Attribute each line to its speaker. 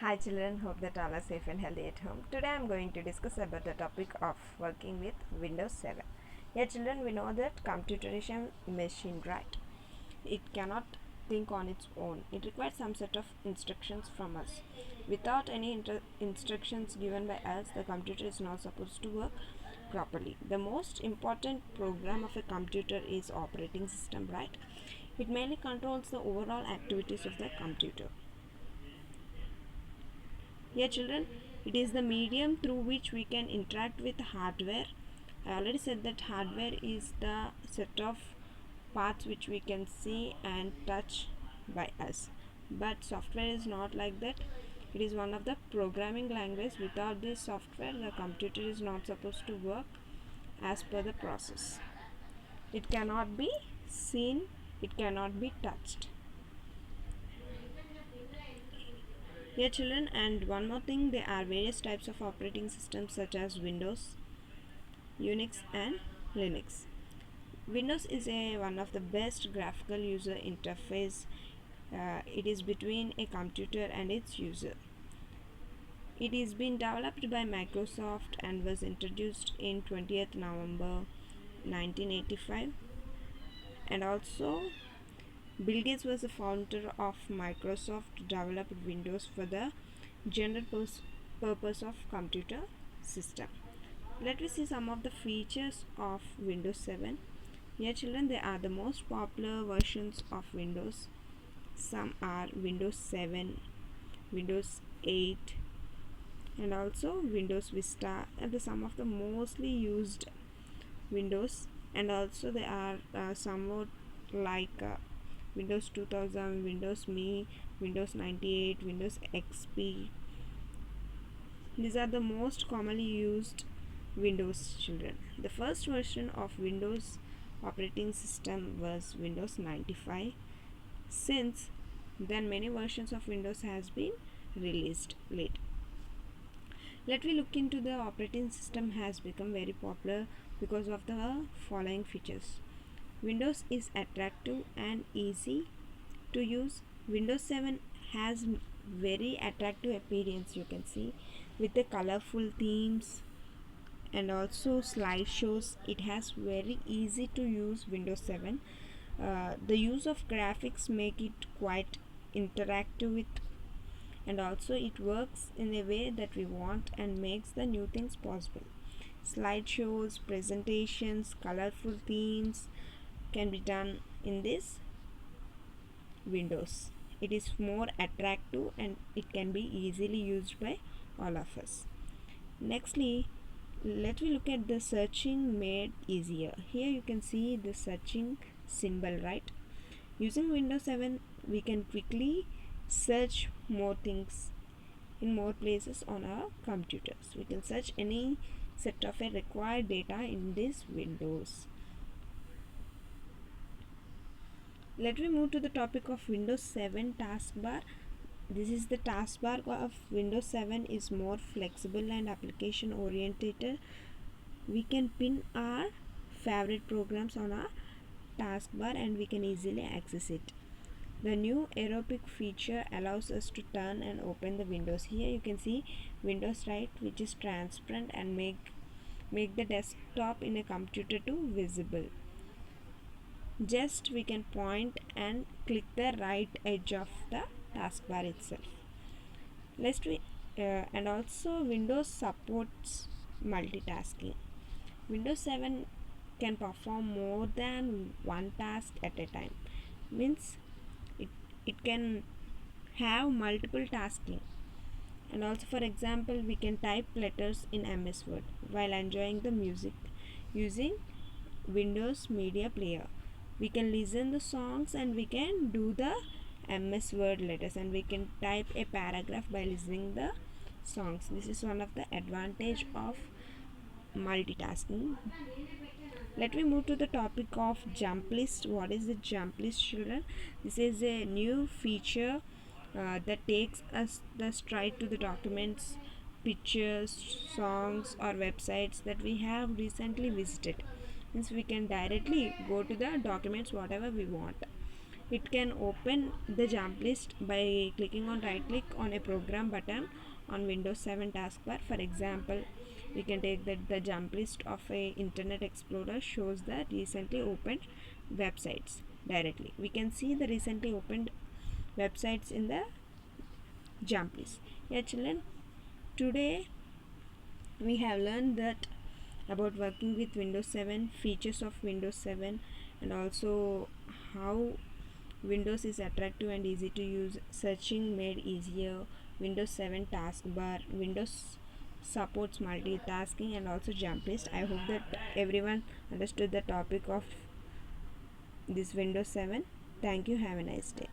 Speaker 1: Hi children, hope that all are safe and healthy at home. Today I am going to discuss about the topic of working with Windows 7. Yeah children, we know that computer is a machine, right? It cannot think on its own. It requires some set of instructions from us. Without any instructions given by us, the computer is not supposed to work properly. The most important program of a computer is operating system, right? It mainly controls the overall activities of the computer. Yeah, children, it is the medium through which we can interact with hardware. I already said that hardware is the set of parts which we can see and touch by us. But software is not like that. It is one of the programming language. Without this software, the computer is not supposed to work as per the process. It cannot be seen, it cannot be touched. Yeah, children, and one more thing, there are various types of operating systems such as Windows, Unix, and Linux. Windows is one of the best graphical user interface. It is between a computer and its user. It is been developed by Microsoft and was introduced in 20th November 1985. And also, Bill Gates was the founder of Microsoft, developed Windows for the general purpose of computer system. Let us see some of the features of Windows 7. Here children, they are the most popular versions of Windows. Some are Windows 7, Windows 8, and also Windows Vista are some of the mostly used Windows. And also there are somewhat like Windows 2000, Windows Me, Windows 98, Windows XP. These are the most commonly used Windows children. The first version of Windows operating system was Windows 95. Since then many versions of Windows has been released late. Let me look into the operating system has become very popular because of the following features. Windows is attractive and easy to use. Windows 7 has very attractive appearance, you can see, with the colorful themes and also slideshows. It has very easy to use Windows 7. The use of graphics make it quite interactive with, and also it works in a way that we want and makes the new things possible. Slideshows, presentations, colorful themes can be done in this Windows. It is more attractive and it can be easily used by all of us. Nextly, let me look at the searching made easier. Here you can see the searching symbol, right? Using Windows 7 we can quickly search more things in more places on our computers. We can search any set of a required data in this Windows. Let me move to the topic of Windows 7 taskbar. This is the taskbar of Windows 7 is more flexible and application oriented. We can pin our favorite programs on our taskbar and we can easily access it. The new aerobic feature allows us to turn and open the windows. Here you can see Windows, right, which is transparent and make the desktop in a computer to visible. Just we can point and click the right edge of the taskbar itself. And also Windows supports multitasking. Windows 7 can perform more than one task at a time. Means it can have multiple tasking. And also for example, we can type letters in MS Word while enjoying the music using Windows Media Player. We can listen the songs and we can do the MS Word letters, and we can type a paragraph by listening the songs. This is one of the advantage of multitasking. Let me move to the topic of jump list. What is the jump list, children? This is a new feature that takes us the straight to the documents, pictures, songs, or websites that we have recently visited. Means we can directly go to the documents whatever we want. It can open the jump list by clicking on right click on a program button on Windows 7 taskbar. For example, we can take that the jump list of a Internet Explorer shows the recently opened websites directly. We can see the recently opened websites in the jump list. Yeah, children, today we have learned that about working with Windows 7, features of Windows 7, and also how Windows is attractive and easy to use, searching made easier, Windows 7 taskbar, Windows supports multitasking, and also jump list. I hope that everyone understood the topic of this Windows 7. Thank you. Have a nice day.